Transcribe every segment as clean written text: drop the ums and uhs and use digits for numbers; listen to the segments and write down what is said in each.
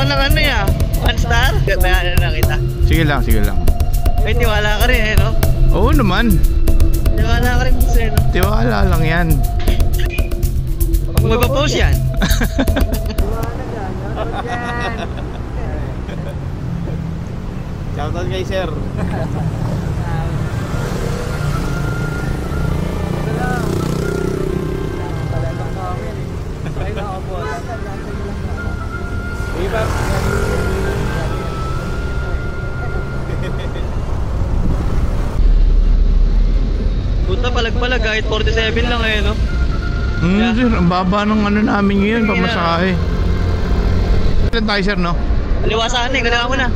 ako ng ano ya, 1 star. Bayaran na kita. Sige lang, sige lang. May tiwala ka rin eh, no? Oo naman. Tiwala ka rin po sa'yo, no? Tiwala lang yan. Pag may pa-post yan. Shoutout kay sir. Puta, palag-palag kahit 47 lang eh, no? Sir, ang baba ng ano namin ngayon, pamasahe. Ilan tayo sir, no? Aliwasaan eh, kailangan mo na.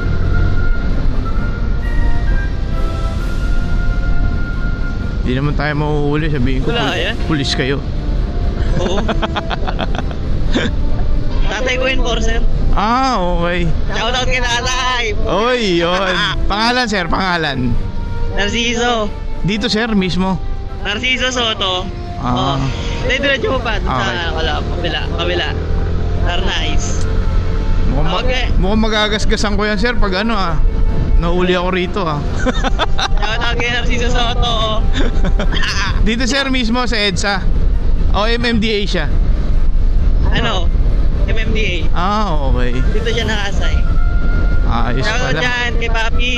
Hindi naman tayo mahuhuli, sabihin ko Wala, yan. pulis kayo. Oo. Tatay ko enforcer. Ah, okay. Shoutout kay tatay. Oy, yun. Pangalan sir, pangalan. Narciso. Dito sir, mismo. Narciso Soto. Ah. Hindi, diretso mo pa. Okay. Kabila. Nice. Okay. Mukhang magagasgasan ko yan sir pag ano nahuli ako rito Shoutout kay Narciso Soto. Dito sir mismo sa EDSA. O MMDA siya. Ano? MMDA. Ah, okay. Dito siya nakasay. Ayos Shoutout pala. dyan kay Papi.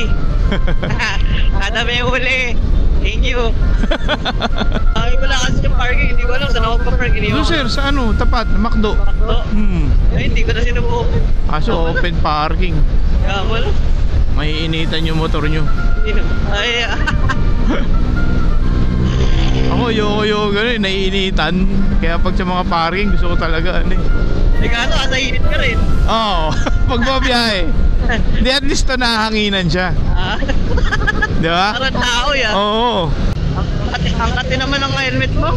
Kada may huli. Thank you. Ay, wala kasi yung parking. Hindi ko alam saan ako pa-park. Doon sir, sa ano, tapat, McDo. Ay, hindi ko na sinubukan. Kaso open parking. Kaya wala. May initan yung motor nyo. Ay, Ako yo gano'n, naiinitan. Kaya pag sa mga parking, gusto ko talaga may kaso, asa init ka rin. Oo, pagbabiyahe. Hindi, at least nahanginan siya. Di ba? Parang tao yan. Oo. Ang kati naman ang helmet mo.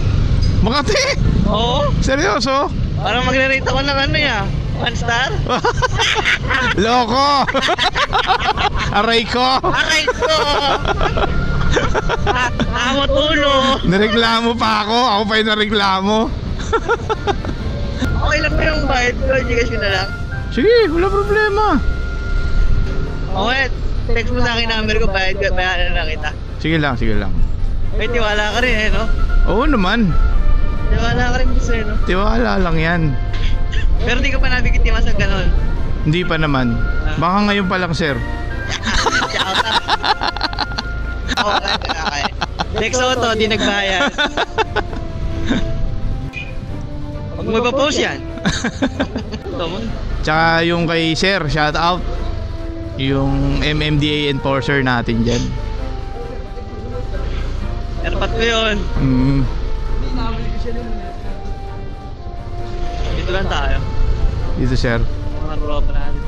Makati! Oo. Seryoso? Parang magre-rate ako ng ano ya, 1 star. Loko! Aray ko! Aray ko! Amo tulo. Nareklamo pa ako. Ako pa yung nareklamo. Okay lang ba yung bayad ko? Gcash ko na lang. Sige, wala problema. Okay, text mo sa akin number ko, bayaran na kita. Sige lang, sige lang. May tiwala ka rin eh, no? Oo naman. Tiwala ka rin sa'yo, no? Tiwala lang yan. Pero di ka pa nabiktima sa ganon. Hindi pa naman. Baka ngayon pa lang sir. Okay. Next auto, di nagbayad. Huwag mo pa-post yan. Tsaka yung kay sir, shout out. Yung MMDA enforcer natin dyan. Airpat ko yun. Dito lang tayo. Dito sir. Mga tropa natin.